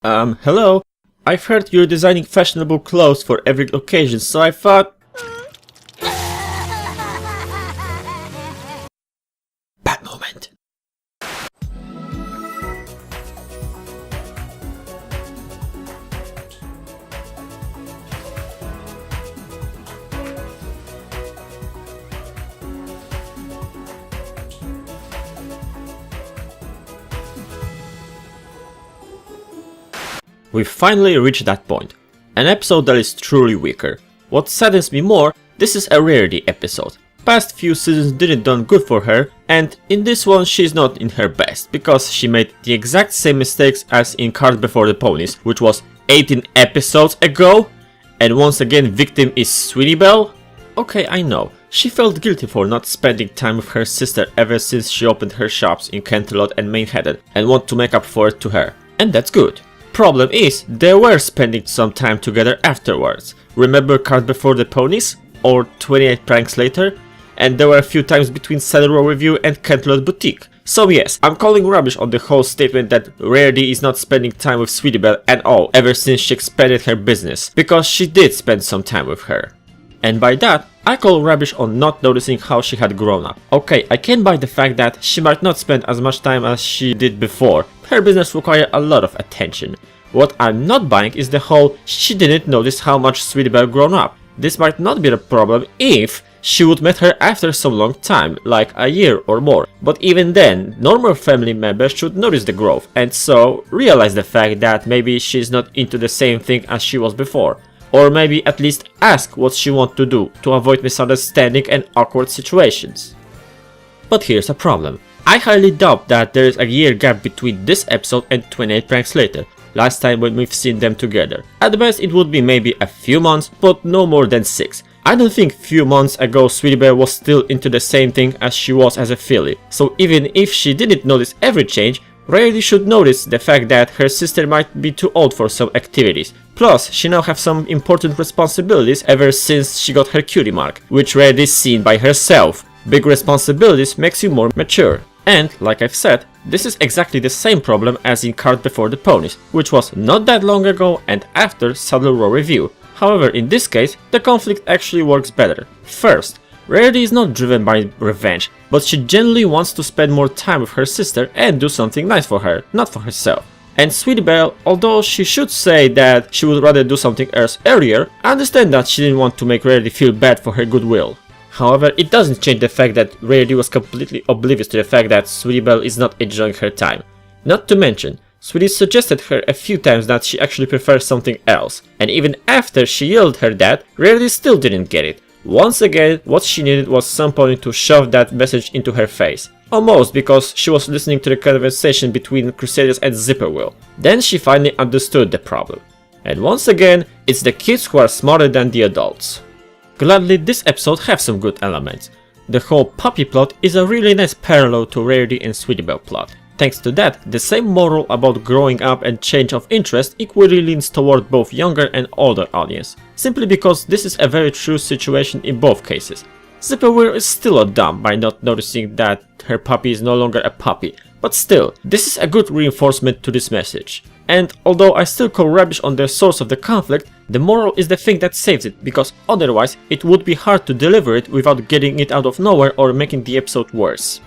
Hello? I've heard you're designing fashionable clothes for every occasion, so I thought... Bad moment. We've finally reached that point. An episode that is truly weaker. What saddens me more, this is a rarity episode. Past few seasons didn't done good for her, and in this one she's not in her best, because she made the exact same mistakes as in Cart Before the Ponies, which was 18 episodes ago, and once again victim is Sweetie Belle? Okay, I know, she felt guilty for not spending time with her sister ever since she opened her shops in Canterlot and Manhattan, and want to make up for it to her, and that's good. Problem is, they were spending some time together afterwards. Remember Cart Before the Ponies? Or 28 Pranks Later? And there were a few times between Saddle Row Review and Canterlot Boutique. So yes, I'm calling rubbish on the whole statement that Rarity is not spending time with Sweetie Belle at all ever since she expanded her business, because she did spend some time with her. And by that, I call rubbish on not noticing how she had grown up. Okay, I can buy the fact that she might not spend as much time as she did before. Her business required a lot of attention. What I'm not buying is the whole she didn't notice how much Sweetie Belle grown up. This might not be a problem if she would met her after some long time, like a year or more. But even then, normal family members should notice the growth and so realize the fact that maybe she's not into the same thing as she was before. Or maybe at least ask what she wants to do to avoid misunderstanding and awkward situations. But here's a problem. I highly doubt that there is a year gap between this episode and 28 Pranks Later, last time when we've seen them together. At best it would be maybe a few months, but no more than 6. I don't think few months ago Sweetie Belle was still into the same thing as she was as a filly, so even if she didn't notice every change, Rarity should notice the fact that her sister might be too old for some activities. Plus, she now has some important responsibilities ever since she got her cutie mark, which Rarity's seen by herself. Big responsibilities makes you more mature. And, like I've said, this is exactly the same problem as in Cart Before the Ponies, which was not that long ago and after Saddle Row Review. However, in this case, the conflict actually works better. First, Rarity is not driven by revenge, but she genuinely wants to spend more time with her sister and do something nice for her, not for herself. And Sweetie Belle, although she should say that she would rather do something else earlier, I understand that she didn't want to make Rarity feel bad for her goodwill. However, it doesn't change the fact that Rarity was completely oblivious to the fact that Sweetie Belle is not enjoying her time. Not to mention, Sweetie suggested her a few times that she actually prefers something else, and even after she yelled her that, Rarity still didn't get it. Once again, what she needed was some point to shove that message into her face. Almost because she was listening to the conversation between Crusaders and Zipperwheel. Then she finally understood the problem. And once again, it's the kids who are smarter than the adults. Gladly, this episode has some good elements. The whole puppy plot is a really nice parallel to Rarity and Sweetie Belle plot. Thanks to that, the same moral about growing up and change of interest equally leans toward both younger and older audience, simply because this is a very true situation in both cases. Zipperwheel is still a dumb by not noticing that her puppy is no longer a puppy, but still, this is a good reinforcement to this message. And although I still call rubbish on the source of the conflict, the moral is the thing that saves it, because otherwise it would be hard to deliver it without getting it out of nowhere or making the episode worse.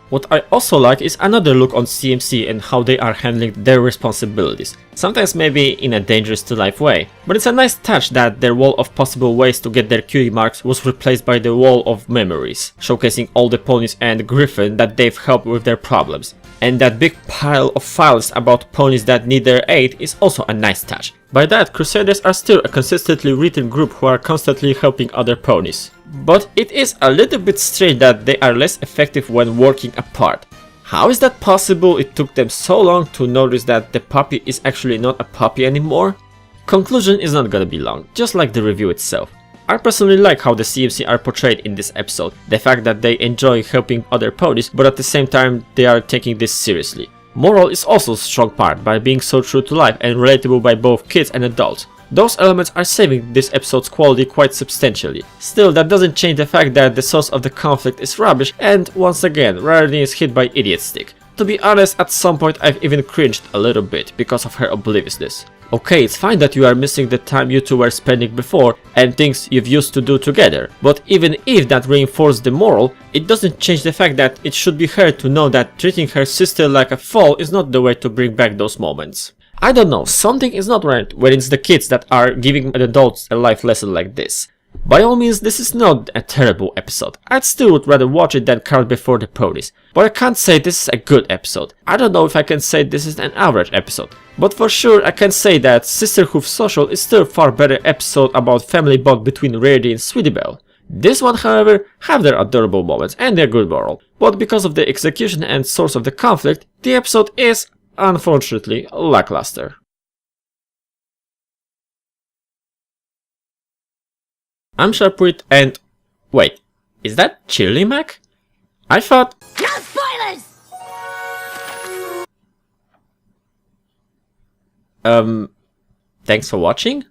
What I also like is another look on CMC and how they are handling their responsibilities, sometimes maybe in a dangerous to life way, but it's a nice touch that their wall of possible ways to get their cutie marks was replaced by the wall of memories, showcasing all the ponies and Griffin that they've helped with their problems. And that big pile of files about ponies that need their aid is also a nice touch. By that, Crusaders are still a consistently written group who are constantly helping other ponies. But it is a little bit strange that they are less effective when working apart. How is that possible? It took them so long to notice that the puppy is actually not a puppy anymore? Conclusion is not gonna be long, just like the review itself. I personally like how the CMC are portrayed in this episode, the fact that they enjoy helping other ponies, but at the same time they are taking this seriously. Moral is also a strong part by being so true to life and relatable by both kids and adults. Those elements are saving this episode's quality quite substantially. Still, that doesn't change the fact that the source of the conflict is rubbish and once again, Rarity is hit by idiot stick. to be honest, at some point I've even cringed a little bit because of her obliviousness. Okay, it's fine that you are missing the time you two were spending before and things you've used to do together, but even if that reinforced the moral, it doesn't change the fact that it should be her to know that treating her sister like a fool is not the way to bring back those moments. I don't know, something is not right when it's the kids that are giving the adults a life lesson like this. By all means, this is not a terrible episode. I'd still would rather watch it than Carl Before the Ponies, but I can't say this is a good episode. I don't know if I can say this is an average episode, but for sure I can say that Sisterhood Social is still a far better episode about family bond between Rarity and Sweetie Belle. This one, however, have their adorable moments and their good moral, but because of the execution and source of the conflict, the episode is, unfortunately, lackluster. I'm Sharpwit and... wait, is that Chili Mac? I thought... No spoilers! Thanks for watching?